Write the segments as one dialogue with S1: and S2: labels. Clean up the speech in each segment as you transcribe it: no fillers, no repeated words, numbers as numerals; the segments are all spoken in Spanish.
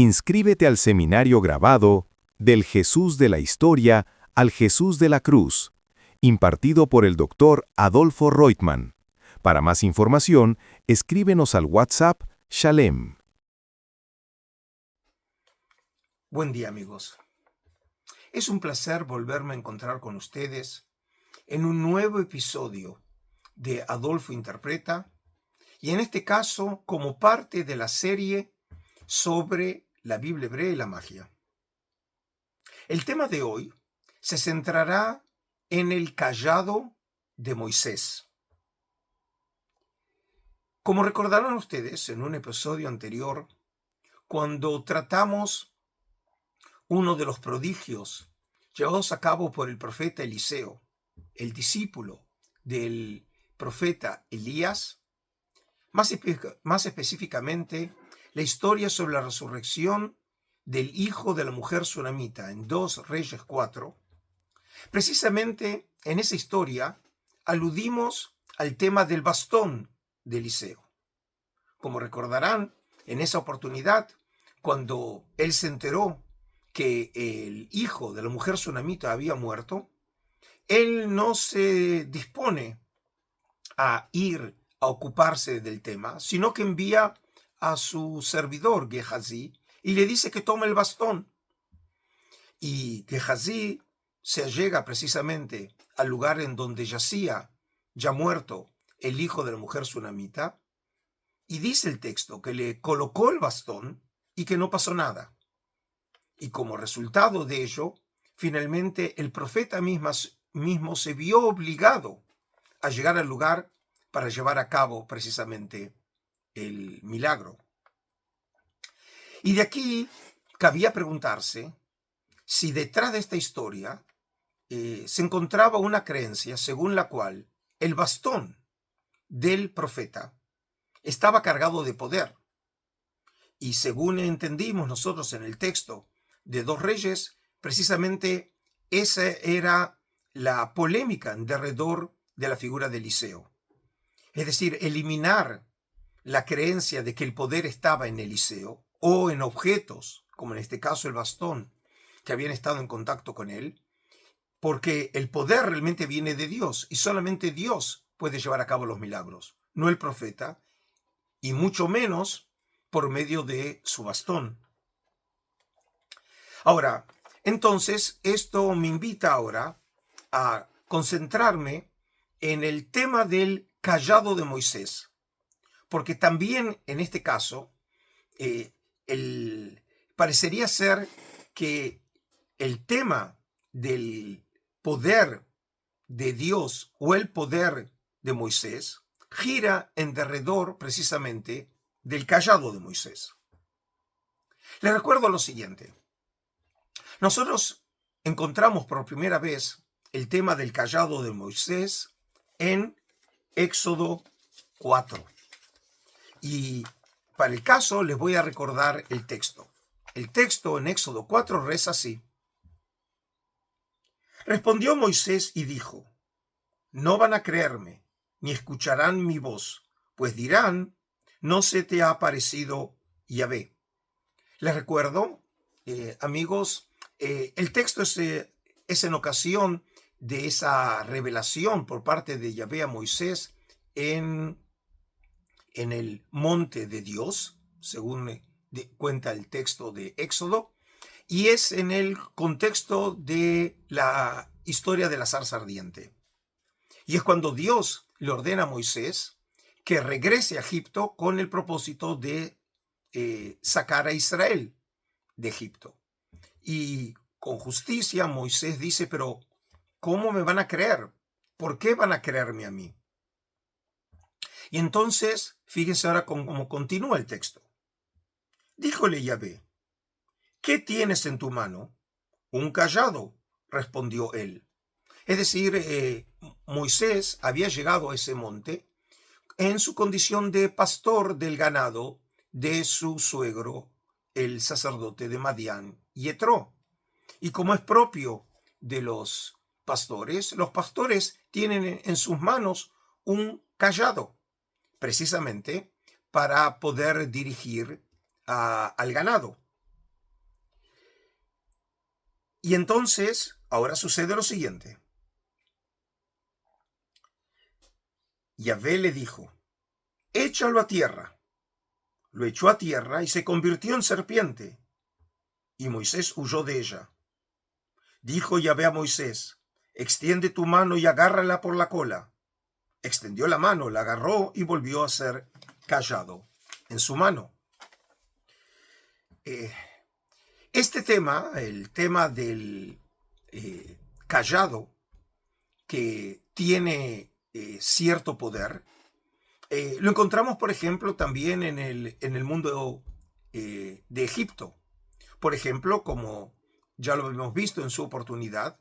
S1: Inscríbete al seminario grabado Del Jesús de la Historia al Jesús de la Cruz, impartido por el Dr. Adolfo Reutemann. Para más información, escríbenos al WhatsApp Shalem.
S2: Buen día, amigos. Es un placer volverme a encontrar con ustedes en un nuevo episodio de Adolfo Interpreta, y en este caso como parte de la serie sobre la Biblia hebrea y la magia. El tema de hoy se centrará en el cayado de Moisés. Como recordarán ustedes en un episodio anterior, cuando tratamos uno de los prodigios llevados a cabo por el profeta Eliseo, el discípulo del profeta Elías, más específicamente la historia sobre la resurrección del hijo de la mujer sunamita en 2 Reyes 4, precisamente en esa historia aludimos al tema del bastón de Eliseo. Como recordarán, en esa oportunidad, cuando él se enteró que el hijo de la mujer sunamita había muerto, él no se dispone a ir a ocuparse del tema, sino que envía a su servidor Gehazi y le dice que tome el bastón. Y Gehazi se allega precisamente al lugar en donde yacía, ya muerto, el hijo de la mujer sunamita, y dice el texto que le colocó el bastón y que no pasó nada. Y como resultado de ello, finalmente el profeta mismo se vio obligado a llegar al lugar para llevar a cabo precisamente el milagro. Y de aquí cabía preguntarse si detrás de esta historia se encontraba una creencia según la cual el bastón del profeta estaba cargado de poder. Y según entendimos nosotros en el texto de 2 Reyes, precisamente esa era la polémica en derredor de la figura de Eliseo. Es decir, eliminar la creencia de que el poder estaba en Eliseo o en objetos, como en este caso el bastón, que habían estado en contacto con él, porque el poder realmente viene de Dios y solamente Dios puede llevar a cabo los milagros, no el profeta, y mucho menos por medio de su bastón. Ahora, entonces, esto me invita ahora a concentrarme en el tema del cayado de Moisés, porque también en este caso parecería ser que el tema del poder de Dios o el poder de Moisés gira en derredor precisamente del cayado de Moisés. Les recuerdo lo siguiente. Nosotros encontramos por primera vez el tema del cayado de Moisés en Éxodo 4. Y para el caso les voy a recordar el texto. El texto en Éxodo 4 reza así. Respondió Moisés y dijo, no van a creerme, ni escucharán mi voz, pues dirán, no se te ha aparecido Yahvé. Les recuerdo, amigos, el texto es en ocasión de esa revelación por parte de Yahvé a Moisés en el monte de Dios, según cuenta el texto de Éxodo, y es en el contexto de la historia de la zarza ardiente. Y es cuando Dios le ordena a Moisés que regrese a Egipto con el propósito de sacar a Israel de Egipto. Y con justicia Moisés dice, pero ¿cómo me van a creer? ¿Por qué van a creerme a mí? Y entonces, fíjense ahora cómo continúa el texto. Díjole Yahvé, ¿qué tienes en tu mano? Un cayado, respondió él. Es decir, Moisés había llegado a ese monte en su condición de pastor del ganado de su suegro, el sacerdote de Madián, Yetro. Y como es propio de los pastores tienen en sus manos un cayado, precisamente para poder dirigir al ganado. Y entonces, ahora sucede lo siguiente. Yahvé le dijo, échalo a tierra. Lo echó a tierra y se convirtió en serpiente. Y Moisés huyó de ella. Dijo Yahvé a Moisés, extiende tu mano y agárrala por la cola. Extendió la mano, la agarró y volvió a ser callado en su mano. Este tema, el tema del callado, que tiene cierto poder, lo encontramos, por ejemplo, también en el mundo de Egipto. Por ejemplo, como ya lo hemos visto en su oportunidad,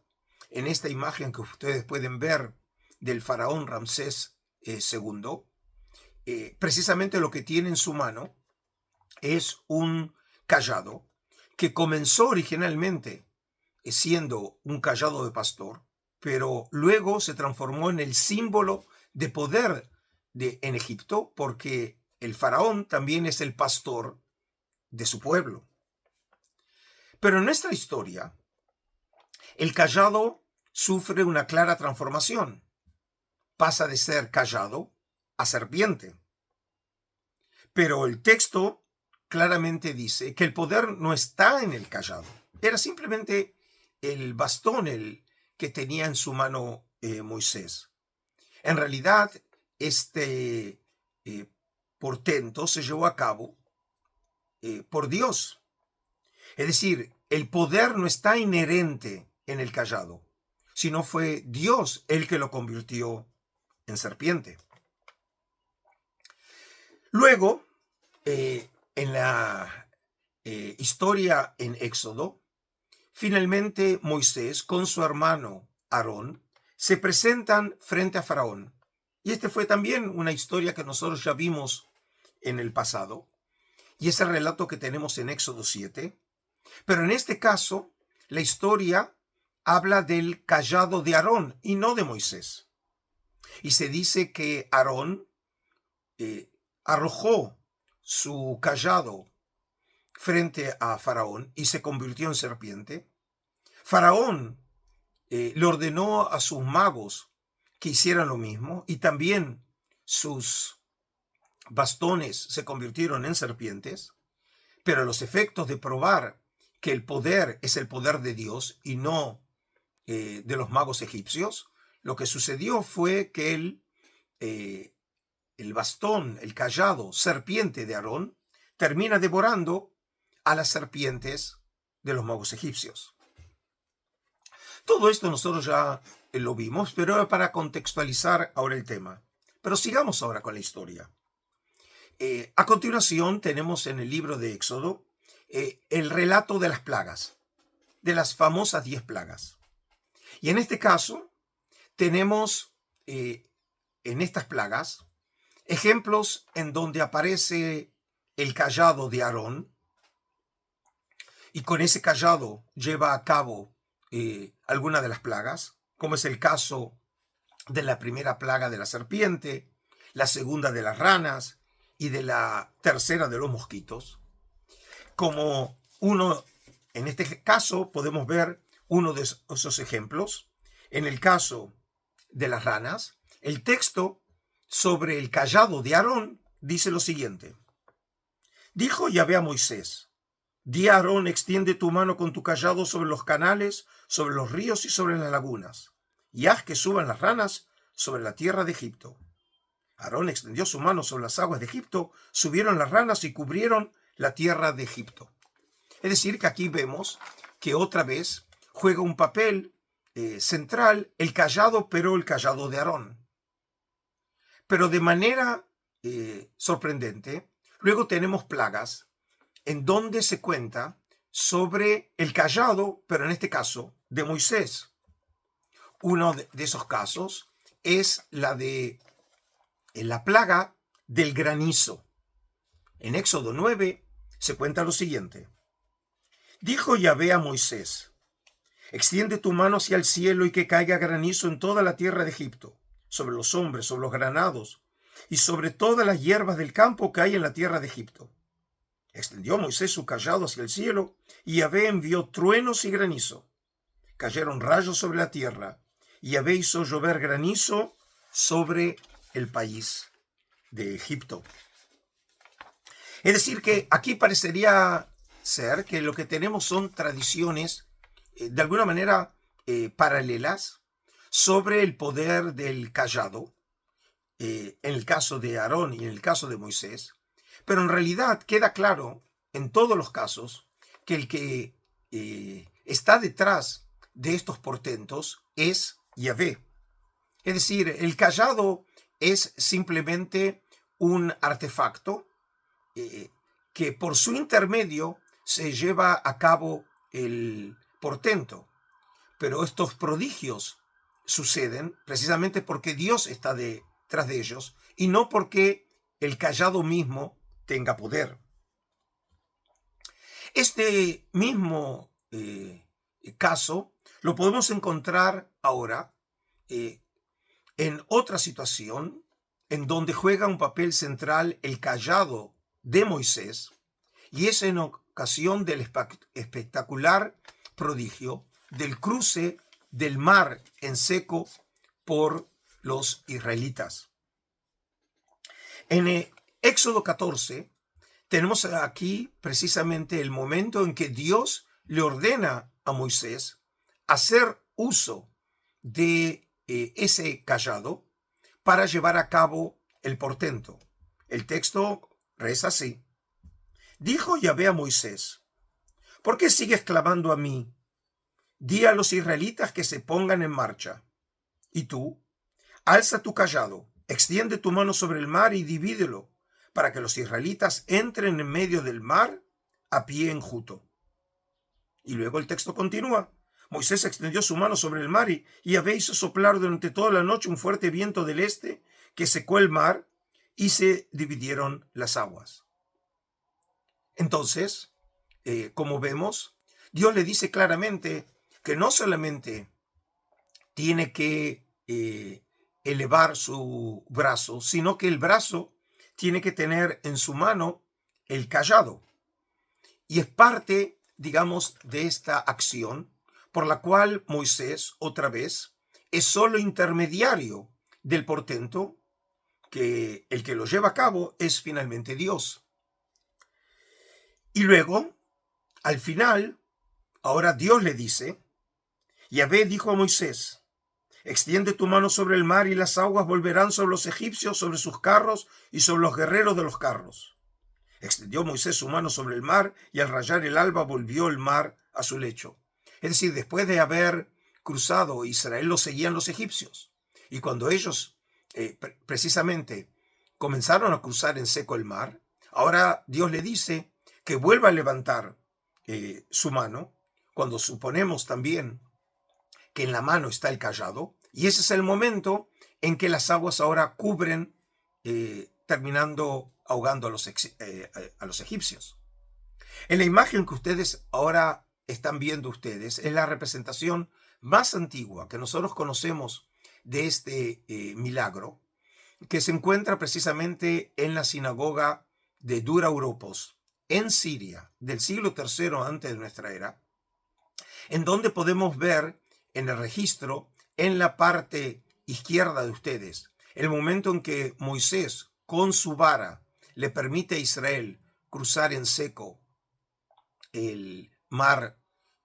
S2: en esta imagen que ustedes pueden ver del faraón Ramsés II, precisamente lo que tiene en su mano es un callado que comenzó originalmente siendo un callado de pastor, pero luego se transformó en el símbolo de poder en Egipto, porque el faraón también es el pastor de su pueblo. Pero en nuestra historia, el callado sufre una clara transformación. Pasa de ser callado a serpiente. Pero el texto claramente dice que el poder no está en el callado. Era simplemente el bastón el que tenía en su mano Moisés. En realidad, este portento se llevó a cabo por Dios. Es decir, el poder no está inherente en el callado, sino fue Dios el que lo convirtió en serpiente. Luego, en la historia en Éxodo, finalmente Moisés con su hermano Aarón se presentan frente a Faraón. Y este fue también una historia que nosotros ya vimos en el pasado. Y es el relato que tenemos en Éxodo 7. Pero en este caso, la historia habla del callado de Aarón y no de Moisés. Y se dice que Aarón arrojó su callado frente a Faraón y se convirtió en serpiente. Faraón le ordenó a sus magos que hicieran lo mismo y también sus bastones se convirtieron en serpientes, pero los efectos de probar que el poder es el poder de Dios y no de los magos egipcios, lo que sucedió fue que el bastón, el callado, serpiente de Aarón, termina devorando a las serpientes de los magos egipcios. Todo esto nosotros ya lo vimos, pero era para contextualizar ahora el tema. Pero sigamos ahora con la historia. A continuación tenemos en el libro de Éxodo el relato de las plagas, de las famosas 10 plagas. Y en este caso tenemos en estas plagas ejemplos en donde aparece el callado de Aarón y con ese callado lleva a cabo alguna de las plagas, como es el caso de la primera plaga de la serpiente, la segunda de las ranas y de la tercera de los mosquitos. Como en este caso podemos ver uno de esos ejemplos. En el caso de las ranas, el texto sobre el callado de Aarón dice lo siguiente. Dijo Yahvé a Moisés, di a Aarón, extiende tu mano con tu callado sobre los canales, sobre los ríos y sobre las lagunas, y haz que suban las ranas sobre la tierra de Egipto. Aarón extendió su mano sobre las aguas de Egipto, subieron las ranas y cubrieron la tierra de Egipto. Es decir, que aquí vemos que otra vez juega un papel central el callado, pero el callado de Aarón. Pero de manera sorprendente, luego tenemos plagas en donde se cuenta sobre el callado, pero en este caso de Moisés. Uno de esos casos es la plaga del granizo. En Éxodo 9 se cuenta lo siguiente. Dijo Yahvé a Moisés, extiende tu mano hacia el cielo y que caiga granizo en toda la tierra de Egipto, sobre los hombres, sobre los granados y sobre todas las hierbas del campo que hay en la tierra de Egipto. Extendió Moisés su callado hacia el cielo y Yahvé envió truenos y granizo. cayeron rayos sobre la tierra, y Yahvé hizo llover granizo sobre el país de Egipto. Es decir, que aquí parecería ser que lo que tenemos son tradiciones de alguna manera paralelas sobre el poder del cayado, en el caso de Aarón y en el caso de Moisés, pero en realidad queda claro en todos los casos que el que está detrás de estos portentos es Yahvé. Es decir, el cayado es simplemente un artefacto que por su intermedio se lleva a cabo el portento. Pero estos prodigios suceden precisamente porque Dios está detrás de ellos y no porque el cayado mismo tenga poder. Este mismo caso lo podemos encontrar ahora en otra situación en donde juega un papel central el cayado de Moisés, y es en ocasión del espectacular prodigio del cruce del mar en seco por los israelitas. En Éxodo 14 tenemos aquí precisamente el momento en que Dios le ordena a Moisés hacer uso de ese cayado para llevar a cabo el portento. El texto reza así: dijo Yahvé a Moisés, ¿por qué sigues clamando a mí? Di a los israelitas que se pongan en marcha. Y tú, alza tu cayado, extiende tu mano sobre el mar y divídelo, para que los israelitas entren en medio del mar a pie enjuto. Y luego el texto continúa. Moisés extendió su mano sobre el mar y Yahvé hizo soplar durante toda la noche un fuerte viento del este que secó el mar y se dividieron las aguas. Entonces, como vemos, Dios le dice claramente que no solamente tiene que elevar su brazo, sino que el brazo tiene que tener en su mano el cayado. Y es parte, digamos, de esta acción por la cual Moisés, otra vez, es solo intermediario del portento, que el que lo lleva a cabo es finalmente Dios. Y luego, al final, ahora Dios le dice, Yahvé dijo a Moisés, extiende tu mano sobre el mar y las aguas volverán sobre los egipcios, sobre sus carros y sobre los guerreros de los carros. Extendió Moisés su mano sobre el mar y al rayar el alba volvió el mar a su lecho. Es decir, después de haber cruzado Israel, lo seguían los egipcios. Y cuando ellos precisamente comenzaron a cruzar en seco el mar, ahora Dios le dice que vuelva a levantar su mano, cuando suponemos también que en la mano está el cayado, y ese es el momento en que las aguas ahora cubren, terminando ahogando a los egipcios. En la imagen que ustedes ahora están viendo ustedes, es la representación más antigua que nosotros conocemos de este milagro, que se encuentra precisamente en la sinagoga de Dura Europos, en Siria, del siglo III antes de nuestra era, en donde podemos ver en el registro, en la parte izquierda de ustedes, el momento en que Moisés, con su vara, le permite a Israel cruzar en seco el mar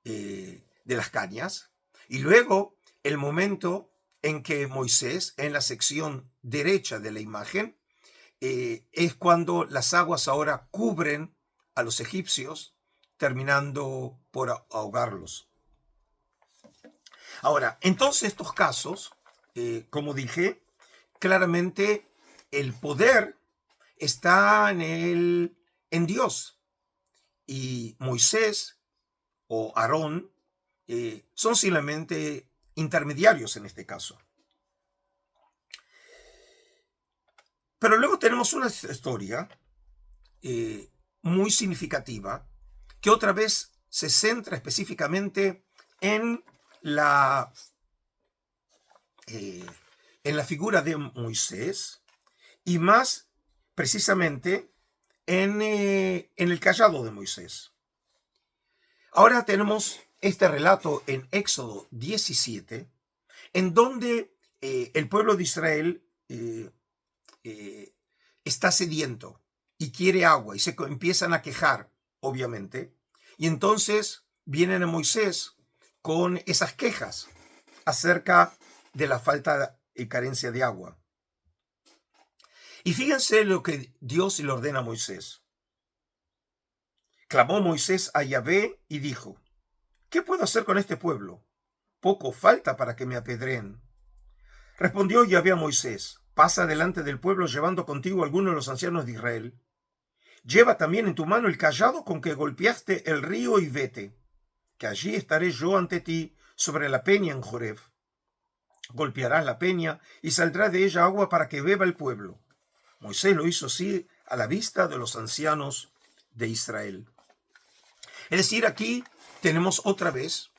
S2: de las cañas, y luego el momento en que Moisés, en la sección derecha de la imagen, es cuando las aguas ahora cubren a los egipcios, terminando por ahogarlos. Ahora, en todos estos casos, como dije, claramente el poder está en Dios. Y Moisés o Aarón son simplemente intermediarios en este caso. Pero luego tenemos una historia muy significativa que otra vez se centra específicamente en la figura de Moisés y más precisamente en el cayado de Moisés. Ahora tenemos este relato en Éxodo 17, en donde el pueblo de Israel está sediento y quiere agua y se empiezan a quejar, obviamente, y entonces vienen a Moisés con esas quejas acerca de la falta y carencia de agua. Y fíjense lo que Dios le ordena a Moisés. Clamó Moisés a Yahvé y dijo: ¿qué puedo hacer con este pueblo? Poco falta para que me apedreen. Respondió Yahvé a Moisés: pasa delante del pueblo llevando contigo a algunos de los ancianos de Israel. Lleva también en tu mano el cayado con que golpeaste el río y vete, que allí estaré yo ante ti sobre la peña en Joreb. Golpearás la peña y saldrá de ella agua para que beba el pueblo. Moisés lo hizo así a la vista de los ancianos de Israel. Es decir, aquí tenemos otra vez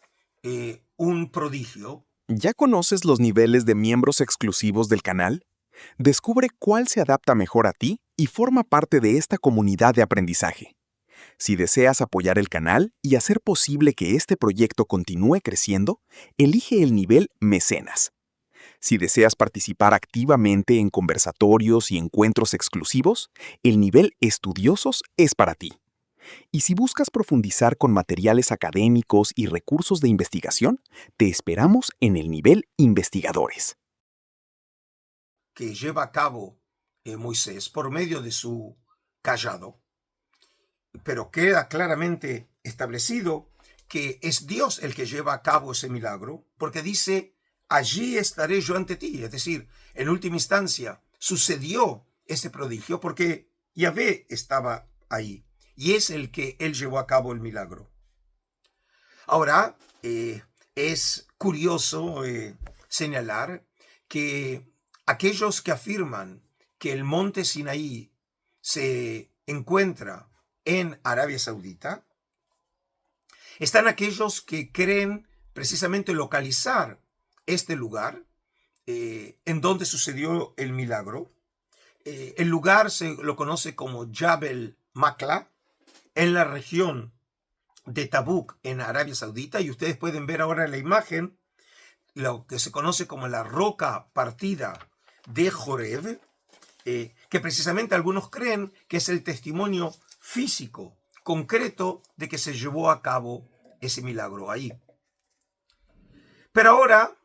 S2: un prodigio.
S3: ¿Ya conoces los niveles de miembros exclusivos del canal? Descubre cuál se adapta mejor a ti y forma parte de esta comunidad de aprendizaje. Si deseas apoyar el canal y hacer posible que este proyecto continúe creciendo, elige el nivel Mecenas. Si deseas participar activamente en conversatorios y encuentros exclusivos, el nivel Estudiosos es para ti. Y si buscas profundizar con materiales académicos y recursos de investigación, te esperamos en el nivel Investigadores.
S2: Que lleva a cabo Moisés por medio de su cayado, pero queda claramente establecido que es Dios el que lleva a cabo ese milagro, porque dice: allí estaré yo ante ti. Es decir, en última instancia sucedió ese prodigio porque Yahvé estaba ahí y es el que él llevó a cabo el milagro. Ahora, es curioso señalar que aquellos que afirman que el monte Sinaí se encuentra en Arabia Saudita, están aquellos que creen precisamente localizar este lugar en donde sucedió el milagro. El lugar se lo conoce como Jabal Makla, en la región de Tabuk, en Arabia Saudita, y ustedes pueden ver ahora en la imagen lo que se conoce como la roca partida de Joreb, que precisamente algunos creen que es el testimonio físico, concreto, de que se llevó a cabo ese milagro ahí. Pero ahora,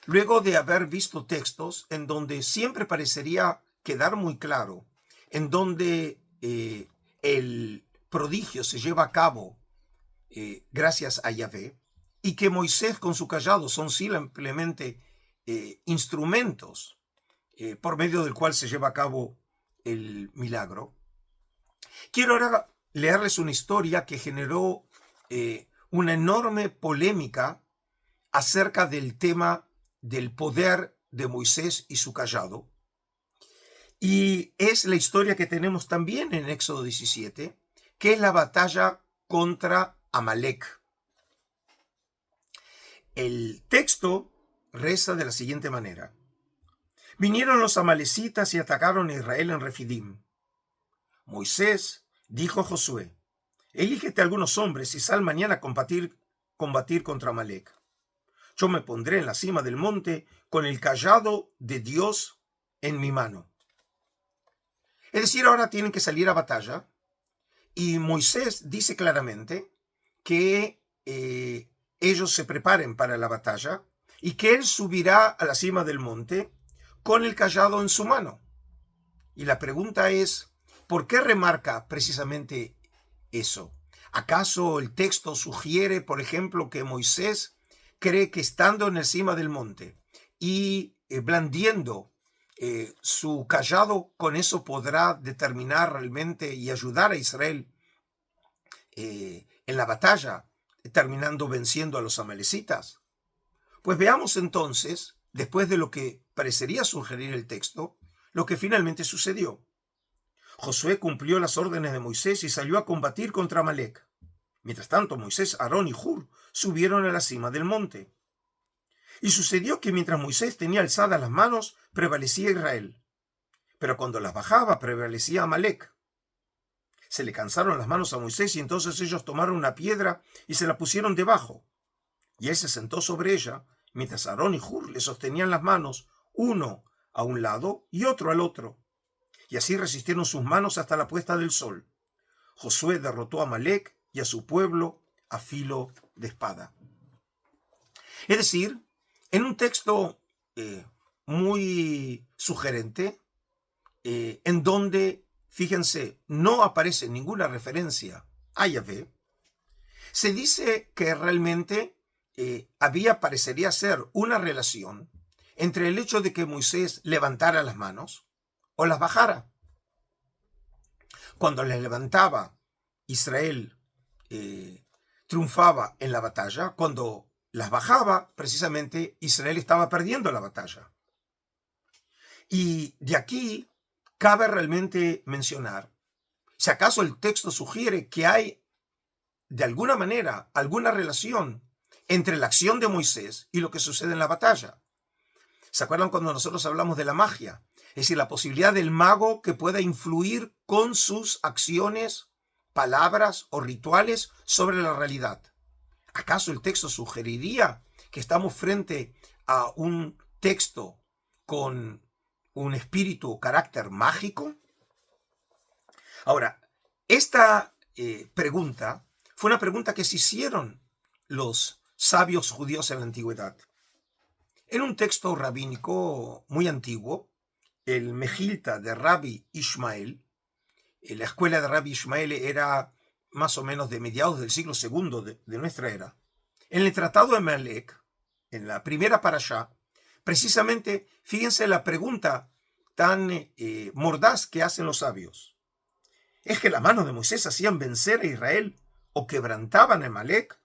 S2: luego de haber visto textos en donde siempre parecería quedar muy claro, en donde el prodigio se lleva a cabo gracias a Yahvé, y que Moisés con su cayado son simplemente instrumentos por medio del cual se lleva a cabo el milagro. Quiero ahora leerles una historia que generó una enorme polémica acerca del tema del poder de Moisés y su cayado. Y es la historia que tenemos también en Éxodo 17, que es la batalla contra Amalek. El texto reza de la siguiente manera: vinieron los amalecitas y atacaron a Israel en Refidim. Moisés dijo a Josué: elígete algunos hombres y sal mañana a combatir contra Amalek. Yo me pondré en la cima del monte con el cayado de Dios en mi mano. Es decir, ahora tienen que salir a batalla, y Moisés dice claramente que ellos se preparen para la batalla y que él subirá a la cima del monte con el cayado en su mano. Y la pregunta es, ¿por qué remarca precisamente eso? ¿Acaso el texto sugiere, por ejemplo, que Moisés cree que estando en la cima del monte y blandiendo su cayado, con eso podrá determinar realmente y ayudar a Israel en la batalla, terminando venciendo a los amalecitas? Pues veamos entonces, después de lo que parecería sugerir el texto, lo que finalmente sucedió. Josué cumplió las órdenes de Moisés y salió a combatir contra Amalek. Mientras tanto, Moisés, Aarón y Hur subieron a la cima del monte. Y sucedió que mientras Moisés tenía alzadas las manos, prevalecía Israel. Pero cuando las bajaba, prevalecía Amalek. Se le cansaron las manos a Moisés y entonces ellos tomaron una piedra y se la pusieron debajo, y él se sentó sobre ella, mientras Aarón y Hur le sostenían las manos, uno a un lado y otro al otro. Y así resistieron sus manos hasta la puesta del sol. Josué derrotó a Amalec y a su pueblo a filo de espada. Es decir, en un texto muy sugerente, en donde, fíjense, no aparece ninguna referencia a Yahvé, se dice que realmente parecería ser una relación entre el hecho de que Moisés levantara las manos o las bajara. Cuando las levantaba, Israel triunfaba en la batalla. Cuando las bajaba, precisamente, Israel estaba perdiendo la batalla. Y de aquí cabe realmente mencionar, si acaso el texto sugiere que hay, de alguna manera, alguna relación entre la acción de Moisés y lo que sucede en la batalla. ¿Se acuerdan cuando nosotros hablamos de la magia? Es decir, la posibilidad del mago que pueda influir con sus acciones, palabras o rituales sobre la realidad. ¿Acaso el texto sugeriría que estamos frente a un texto con un espíritu o carácter mágico? Ahora, esta pregunta fue una pregunta que se hicieron los sabios judíos en la antigüedad. En un texto rabínico muy antiguo, el Mejilta de Rabbi Ishmael, la escuela de Rabbi Ishmael era más o menos de mediados del siglo II de nuestra era. En el Tratado de Amalek, en la primera parashá, precisamente, fíjense la pregunta tan mordaz que hacen los sabios. ¿Es que la mano de Moisés hacían vencer a Israel o quebrantaban a Amalek?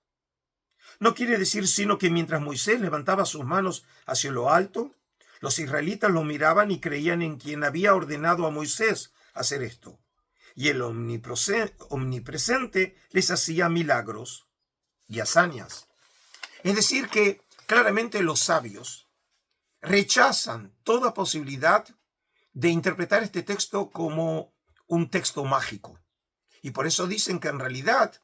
S2: No quiere decir sino que mientras Moisés levantaba sus manos hacia lo alto, los israelitas lo miraban y creían en quien había ordenado a Moisés hacer esto. Y el omnipresente les hacía milagros y hazañas. Es decir que claramente los sabios rechazan toda posibilidad de interpretar este texto como un texto mágico. Y por eso dicen que en realidad,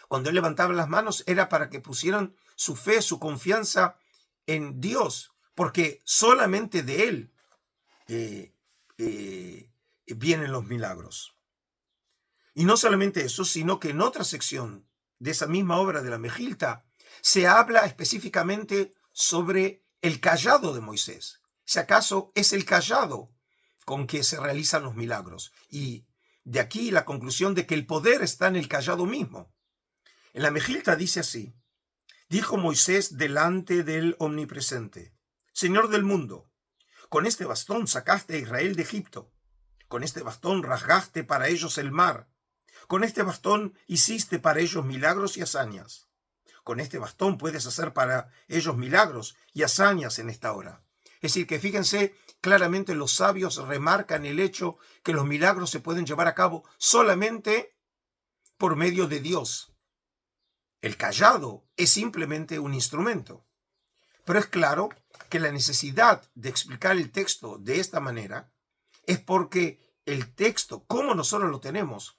S2: cuando él levantaba las manos, era para que pusieran su fe, su confianza en Dios, porque solamente de él vienen los milagros. Y no solamente eso, sino que en otra sección de esa misma obra de la Mejilta se habla específicamente sobre el cayado de Moisés. Si acaso es el cayado con que se realizan los milagros. Y de aquí la conclusión de que el poder está en el cayado mismo. En la Mejilta dice así: dijo Moisés delante del Omnipresente: Señor del mundo, con este bastón sacaste a Israel de Egipto, con este bastón rasgaste para ellos el mar, con este bastón hiciste para ellos milagros y hazañas. Con este bastón puedes hacer para ellos milagros y hazañas en esta hora. Es decir, que fíjense, claramente los sabios remarcan el hecho que los milagros se pueden llevar a cabo solamente por medio de Dios. El cayado es simplemente un instrumento. Pero es claro que la necesidad de explicar el texto de esta manera es porque el texto, como nosotros lo tenemos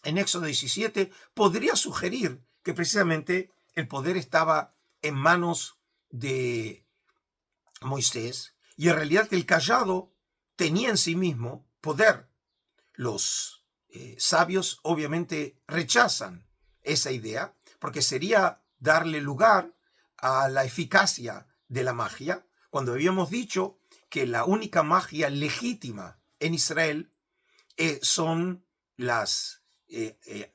S2: en Éxodo 17, podría sugerir que precisamente el poder estaba en manos de Moisés y en realidad el cayado tenía en sí mismo poder. Los sabios obviamente rechazan esa idea porque sería darle lugar a la eficacia de la magia, cuando habíamos dicho que la única magia legítima en Israel son las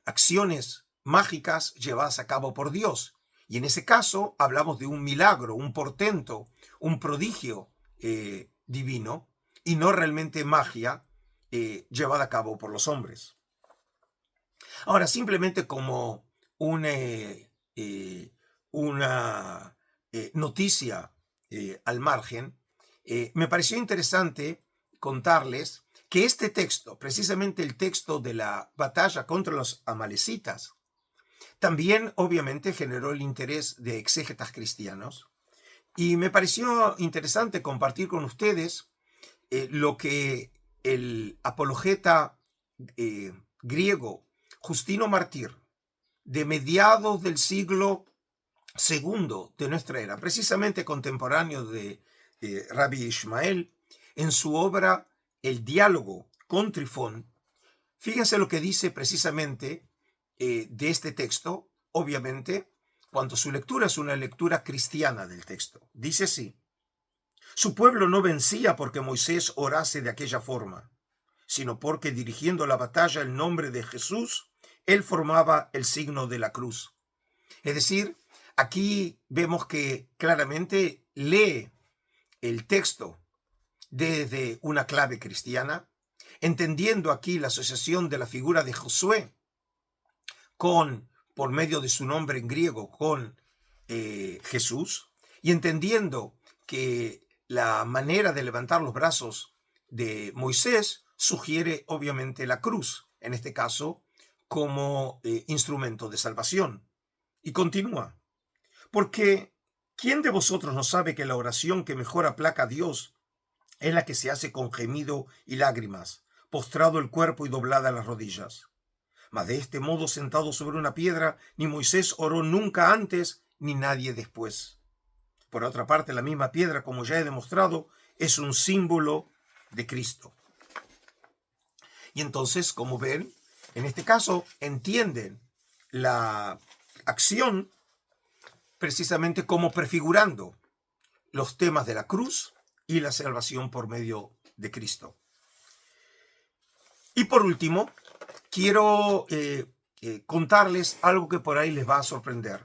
S2: acciones mágicas llevadas a cabo por Dios. Y en ese caso hablamos de un milagro, un portento, un prodigio divino, y no realmente magia llevada a cabo por los hombres. Ahora, simplemente como una noticia al margen, me pareció interesante contarles que este texto, precisamente el texto de la batalla contra los amalecitas, también obviamente generó el interés de exégetas cristianos, y me pareció interesante compartir con ustedes lo que el apologeta griego Justino Martir, de mediados del siglo II de nuestra era, precisamente contemporáneo de Rabbi Ishmael, en su obra El diálogo con Trifón. Fíjense lo que dice precisamente de este texto, obviamente, cuando su lectura es una lectura cristiana del texto. Dice así: su pueblo no vencía porque Moisés orase de aquella forma, sino porque dirigiendo la batalla en nombre de Jesús, él formaba el signo de la cruz. Es decir, aquí vemos que claramente lee el texto desde una clave cristiana, entendiendo aquí la asociación de la figura de Josué por medio de su nombre en griego, con Jesús, y entendiendo que la manera de levantar los brazos de Moisés sugiere obviamente la cruz, en este caso como instrumento de salvación. Y continúa: porque ¿quién de vosotros no sabe que la oración que mejor aplaca a Dios es la que se hace con gemido y lágrimas, postrado el cuerpo y doblada las rodillas? Mas de este modo, sentado sobre una piedra, ni Moisés oró nunca antes, ni nadie después. Por otra parte, la misma piedra, como ya he demostrado, es un símbolo de Cristo. Y entonces, como ven, en este caso, entienden la acción precisamente como prefigurando los temas de la cruz y la salvación por medio de Cristo. Y por último, quiero contarles algo que por ahí les va a sorprender.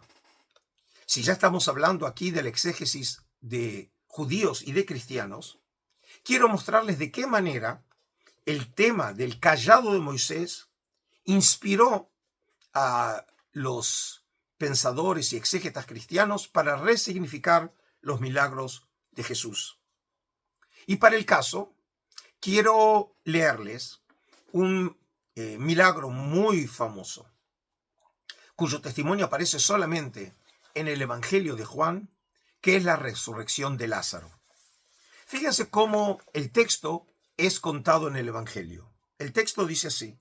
S2: Si ya estamos hablando aquí del exégesis de judíos y de cristianos, quiero mostrarles de qué manera el tema del cayado de Moisés inspiró a los pensadores y exégetas cristianos para resignificar los milagros de Jesús. Y para el caso, quiero leerles un milagro muy famoso, cuyo testimonio aparece solamente en el Evangelio de Juan, que es la resurrección de Lázaro. Fíjense cómo el texto es contado en el Evangelio. El texto dice así: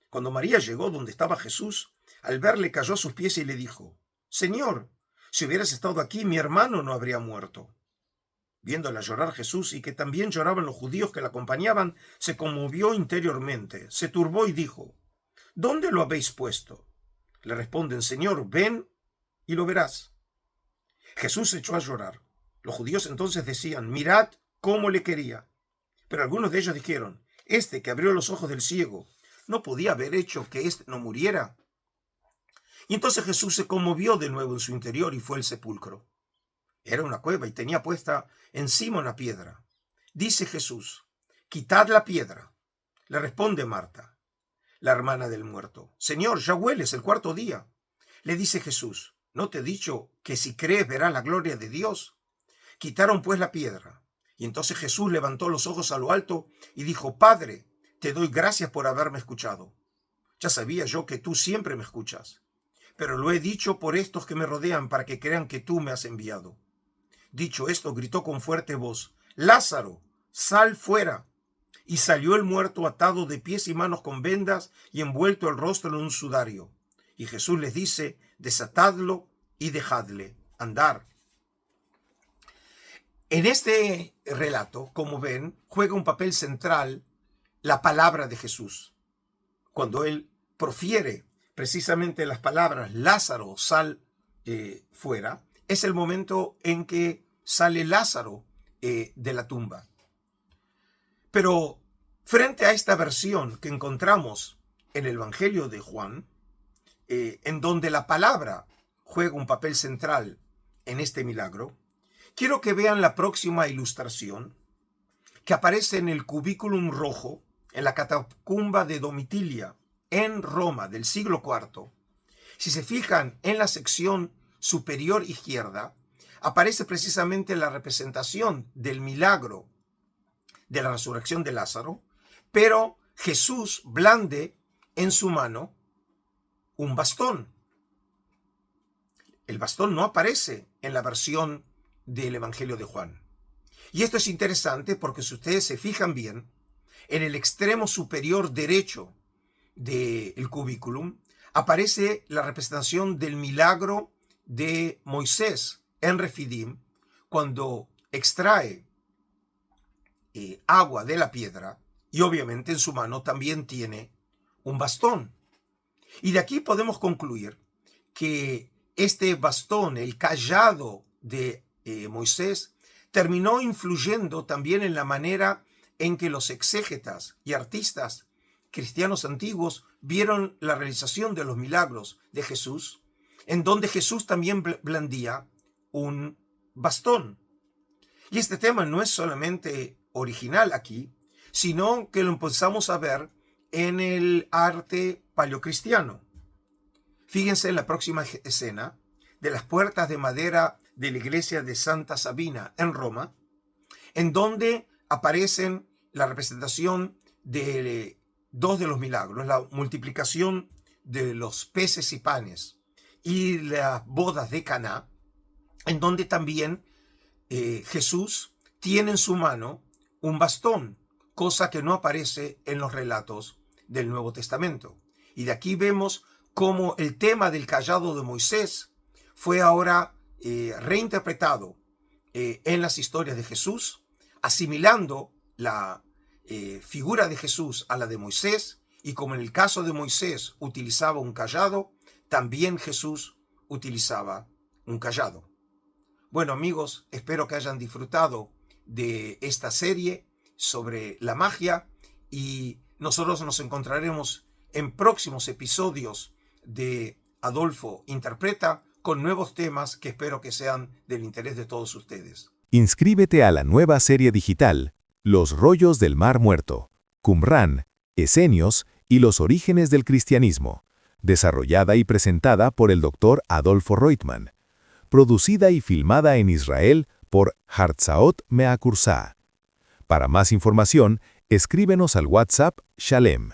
S2: cuando María llegó donde estaba Jesús, al verle cayó a sus pies y le dijo: Señor, si hubieras estado aquí, mi hermano no habría muerto. Viéndola llorar Jesús y que también lloraban los judíos que la acompañaban, se conmovió interiormente, se turbó y dijo: ¿Dónde lo habéis puesto? Le responden: Señor, ven y lo verás. Jesús se echó a llorar. Los judíos entonces decían: mirad cómo le quería. Pero algunos de ellos dijeron: este que abrió los ojos del ciego, ¿no podía haber hecho que éste no muriera? Y entonces Jesús se conmovió de nuevo en su interior y fue al sepulcro. Era una cueva y tenía puesta encima una piedra. Dice Jesús: quitad la piedra. Le responde Marta, la hermana del muerto: Señor, ya hueles el cuarto día. Le dice Jesús: ¿no te he dicho que si crees verás la gloria de Dios? Quitaron pues la piedra. Y entonces Jesús levantó los ojos a lo alto y dijo: Padre, te doy gracias por haberme escuchado. Ya sabía yo que tú siempre me escuchas, pero lo he dicho por estos que me rodean, para que crean que tú me has enviado. Dicho esto, gritó con fuerte voz: Lázaro, sal fuera. Y salió el muerto, atado de pies y manos con vendas y envuelto el rostro en un sudario. Y Jesús les dice: desatadlo y dejadle andar. En este relato, como ven, juega un papel central la palabra de Jesús. Cuando él profiere precisamente las palabras Lázaro, sal fuera, es el momento en que sale Lázaro de la tumba. Pero frente a esta versión que encontramos en el Evangelio de Juan, en donde la palabra juega un papel central en este milagro, quiero que vean la próxima ilustración que aparece en el cubículum rojo en la catacumba de Domitilia en Roma del siglo IV. Si se fijan en la sección superior izquierda, aparece precisamente la representación del milagro de la resurrección de Lázaro, pero Jesús blande en su mano un bastón. El bastón no aparece en la versión del Evangelio de Juan. Y esto es interesante porque si ustedes se fijan bien, en el extremo superior derecho del cubículum aparece la representación del milagro de Moisés en Refidim, cuando extrae agua de la piedra, y obviamente en su mano también tiene un bastón. Y de aquí podemos concluir que este bastón, el cayado de Moisés, terminó influyendo también en la manera en que los exégetas y artistas cristianos antiguos vieron la realización de los milagros de Jesús, en donde Jesús también blandía un bastón. Y este tema no es solamente original aquí, sino que lo empezamos a ver en el arte paleocristiano. Fíjense en la próxima escena de las puertas de madera de la iglesia de Santa Sabina en Roma, en donde aparecen la representación de dos de los milagros, la multiplicación de los peces y panes y las bodas de Caná, en donde también Jesús tiene en su mano un bastón, cosa que no aparece en los relatos del Nuevo Testamento. Y de aquí vemos cómo el tema del cayado de Moisés fue ahora reinterpretado en las historias de Jesús, asimilando la figura de Jesús a la de Moisés, y como en el caso de Moisés utilizaba un cayado, también Jesús utilizaba un cayado. Bueno, amigos, espero que hayan disfrutado de esta serie sobre la magia, y nosotros nos encontraremos en próximos episodios de Adolfo Interpreta con nuevos temas que espero que sean del interés de todos ustedes.
S1: Inscríbete a la nueva serie digital, Los rollos del Mar Muerto, Qumrán, Esenios y los orígenes del cristianismo, desarrollada y presentada por el Dr. Adolfo Reutemann, producida y filmada en Israel por Hartzaot Meakursá. Para más información, escríbenos al WhatsApp Shalem